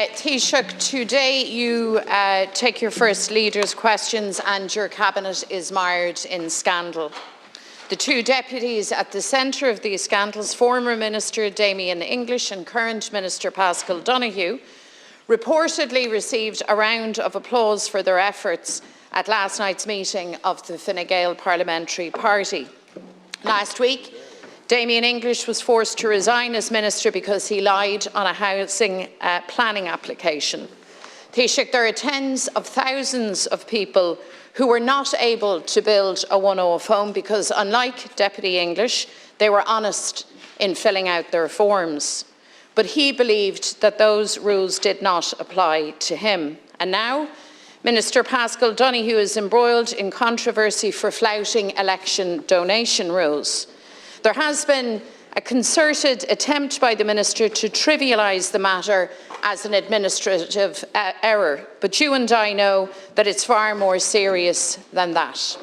Taoiseach, today you take your first leaders' questions and your cabinet is mired in scandal. The two deputies at the centre of these scandals, former Minister Damien and current Minister Paschal Donohoe, reportedly received a round of applause for their efforts at last night's meeting of the Fine Gael Parliamentary Party. Last week, Damien was forced to resign as Minister because he lied on a housing planning application. Taoiseach, there are tens of thousands of people who were not able to build a one-off home because, unlike Deputy they were honest in filling out their forms. But he believed that those rules did not apply to him. And now, Minister Paschal Donohoe is embroiled in controversy for flouting election donation rules. There has been a concerted attempt by the Minister to trivialise the matter as an administrative error, but you and I know that it's far more serious than that.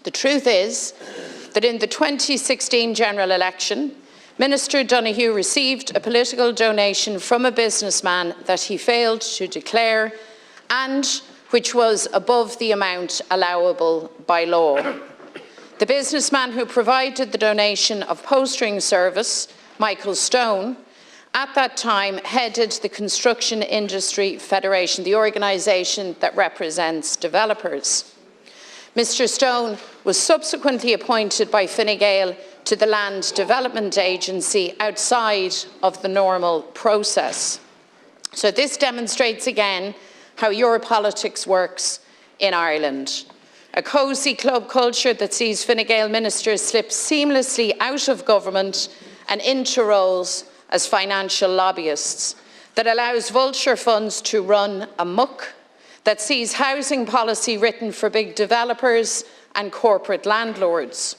The truth is that in the 2016 general election, Minister Donohoe received a political donation from a businessman that he failed to declare and which was above the amount allowable by law. The businessman who provided the donation of postering service, Michael Stone, at that time headed the Construction Industry Federation, the organisation that represents developers. Mr Stone was subsequently appointed by Fine Gael to the Land Development Agency outside of the normal process. So this demonstrates again how your politics works in Ireland. A cosy club culture that sees Fine Gael ministers slip seamlessly out of government and into roles as financial lobbyists, that allows vulture funds to run amok, that sees housing policy written for big developers and corporate landlords.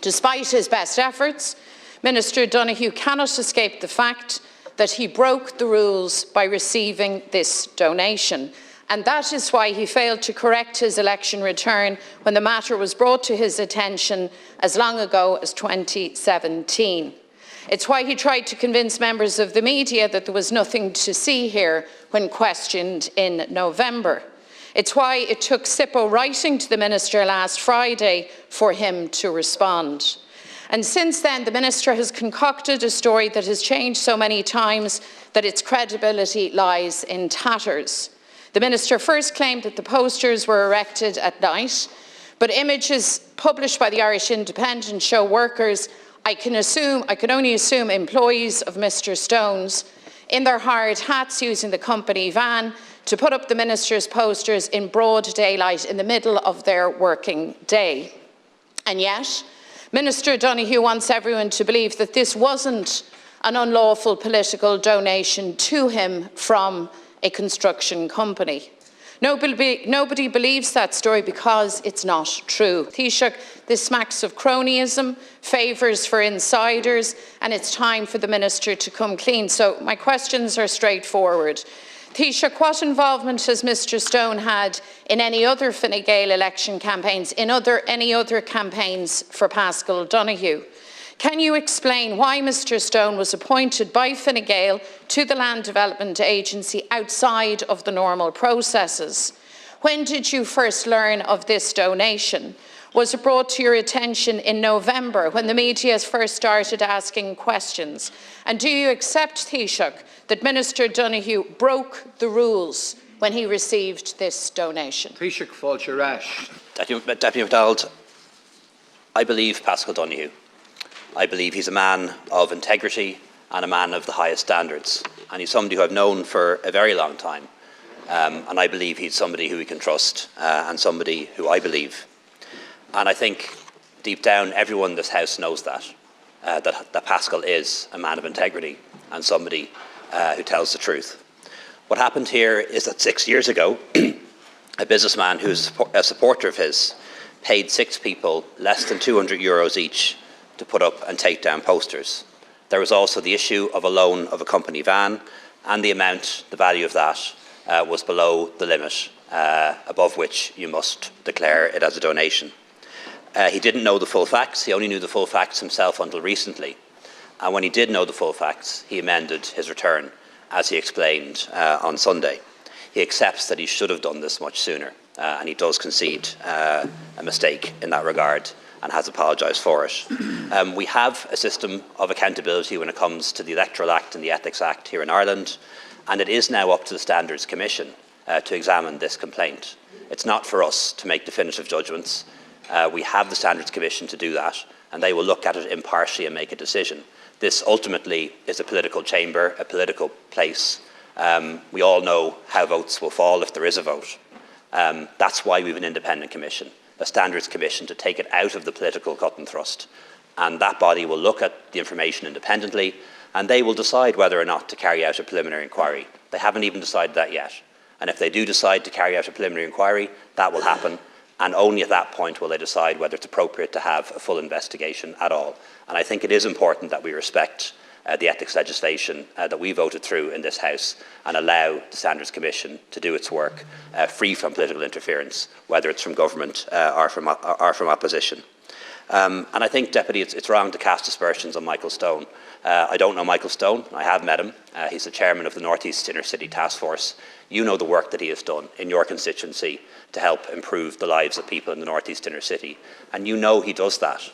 Despite his best efforts, Minister Donohoe cannot escape the fact that he broke the rules by receiving this donation. And that is why he failed to correct his election return when the matter was brought to his attention as long ago as 2017. It's why he tried to convince members of the media that there was nothing to see here when questioned in November. It's why it took SIPO writing to the Minister last Friday for him to respond. And since then, the Minister has concocted a story that has changed so many times that its credibility lies in tatters. The Minister first claimed that the posters were erected at night, but images published by the Irish Independent show workers, I can only assume employees of Mr Stone's, in their hired hats using the company van to put up the Minister's posters in broad daylight in the middle of their working day. And yet, Minister Donohoe wants everyone to believe that this wasn't an unlawful political donation to him from a construction company. Nobody believes that story because it's not true. Taoiseach, this smacks of cronyism, favours for insiders, and it's time for the Minister to come clean. So my questions are straightforward. Taoiseach, what involvement has Mr Stone had in any other Fine Gael election campaigns, in any other campaigns for Paschal Donohoe? Can you explain why Mr Stone was appointed by Fine Gael to the Land Development Agency outside of the normal processes? When did you first learn of this donation? Was it brought to your attention in November when the media first started asking questions? And do you accept, Taoiseach, that Minister Donohoe broke the rules when he received this donation? Taoiseach Fáilte Rash. Deputy McDonald, I believe Paschal Donohoe. I believe he's a man of integrity and a man of the highest standards. And he's somebody who I've known for a very long time. And I believe he's somebody who we can trust and somebody who I believe. And I think deep down everyone in this House knows that Paschal is a man of integrity and somebody who tells the truth. What happened here is that 6 years ago, a businessman who's a supporter of his paid 6 people less than €200 each to put up and take down posters. There was also the issue of a loan of a company van, and the value of that was below the limit, above which you must declare it as a donation. He didn't know the full facts. He only knew the full facts himself until recently. And when he did know the full facts, he amended his return. as he explained on Sunday. He accepts that he should have done this much sooner, and he does concede a mistake in that regard and has apologised for it. We have a system of accountability when it comes to the Electoral Act and the Ethics Act here in Ireland, and it is now up to the Standards Commission to examine this complaint. It's not for us to make definitive judgments. We have the Standards Commission to do that, and they will look at it impartially and make a decision. This ultimately is a political chamber, a political place. We all know how votes will fall if there is a vote. That's why we have an independent commission, a Standards Commission, to take it out of the political cut and thrust. And that body will look at the information independently, and they will decide whether or not to carry out a preliminary inquiry. They haven't even decided that yet. And if they do decide to carry out a preliminary inquiry, that will happen. And only at that point will they decide whether it's appropriate to have a full investigation at all. And I think it is important that we respect the ethics legislation that we voted through in this House and allow the Standards Commission to do its work free from political interference, whether it's from government or from opposition. And I think, Deputy, it's wrong to cast aspersions on Michael Stone. I don't know Michael Stone. I have met him. He's the chairman of the North East Inner City Task Force. You know the work that he has done in your constituency to help improve the lives of people in the North East Inner City. And you know he does that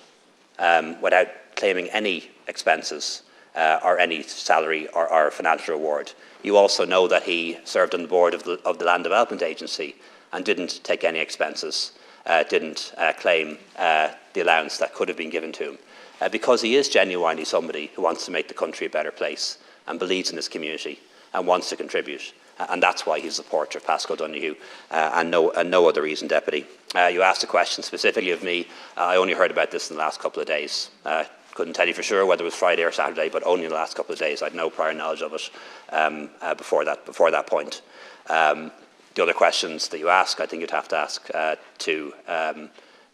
without claiming any expenses or any salary or financial reward. You also know that he served on the board of the Land Development Agency and didn't take any expenses, didn't claim the allowance that could have been given to him, because he is genuinely somebody who wants to make the country a better place and believes in his community and wants to contribute. And that's why he's a supporter of Paschal Donohoe, and no other reason, Deputy. You asked a question specifically of me. I only heard about this in the last couple of days. Couldn't tell you for sure whether it was Friday or Saturday, but only in the last couple of days. I had no prior knowledge of it before that point. The other questions that you ask, I think you'd have to ask to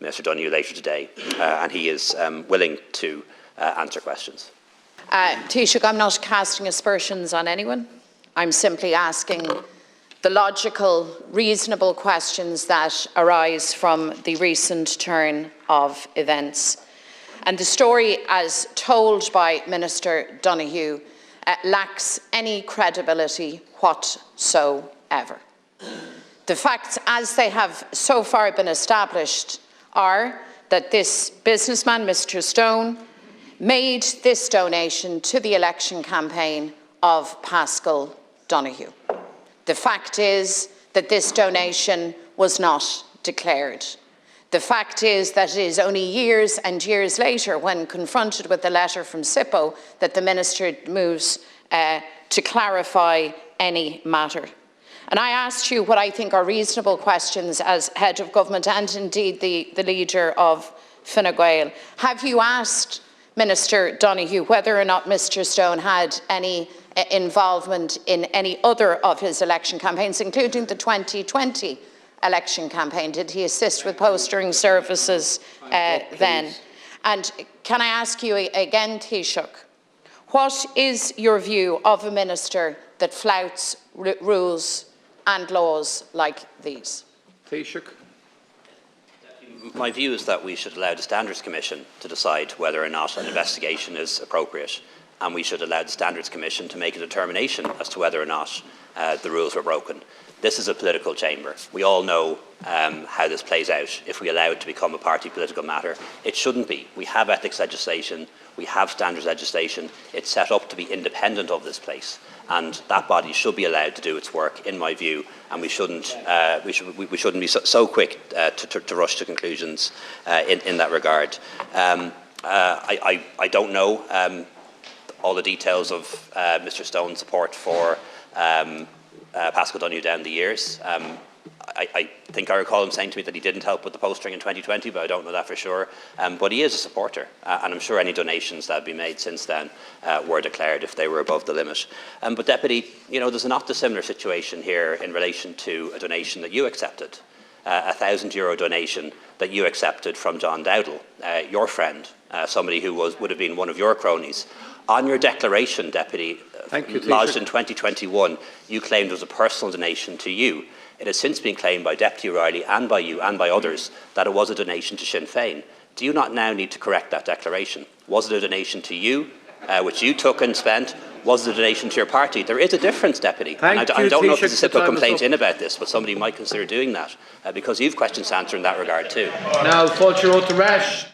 Minister Donohoe later today, and he is willing to answer questions. Taoiseach, I'm not casting aspersions on anyone. I'm simply asking the logical, reasonable questions that arise from the recent turn of events. And the story, as told by Minister Donohoe, lacks any credibility whatsoever. The facts, as they have so far been established, are that this businessman, Mr. Stone, made this donation to the election campaign of Paschal Donohoe. The fact is that this donation was not declared. The fact is that it is only years and years later, when confronted with the letter from SIPO, that the Minister moves to clarify any matter. And I asked you what I think are reasonable questions as Head of Government and indeed the Leader of Fine Gael. Have you asked Minister Donohoe whether or not Mr. Stone had any involvement in any other of his election campaigns, including the 2020 election campaign? Did he assist with postering services then? And can I ask you again, Taoiseach, what is your view of a minister that flouts rules and laws like these? Taoiseach. My view is that we should allow the Standards Commission to decide whether or not an investigation is appropriate, and we should allow the Standards Commission to make a determination as to whether or not the rules were broken. This is a political chamber. We all know how this plays out. If we allow it to become a party political matter, it shouldn't be. We have ethics legislation, we have standards legislation. It's set up to be independent of this place, and that body should be allowed to do its work, in my view, and we shouldn't be so quick to rush to conclusions in that regard. I don't know all the details of Mr. Stone's support for Paschal Donohoe down the years. I think I recall him saying to me that he didn't help with the postering in 2020, but I don't know that for sure. But he is a supporter, and I'm sure any donations that have been made since then were declared if they were above the limit. But Deputy, there's a not dissimilar situation here in relation to a donation that you accepted, a €1,000 donation that you accepted from John Dowdall, your friend, somebody who would have been one of your cronies. On your declaration, Deputy, lodged in 2021, you claimed it was a personal donation to you. It has since been claimed by Deputy O'Reilly and by you and by others that it was a donation to Sinn Féin. Do you not now need to correct that declaration? Was it a donation to you, which you took and spent, was it a donation to your party? There is a difference, Deputy. And I don't know if there's a simple complaint in about this, but somebody might consider doing that, because you've questions to answer in that regard too. Now, Fáilte Rash.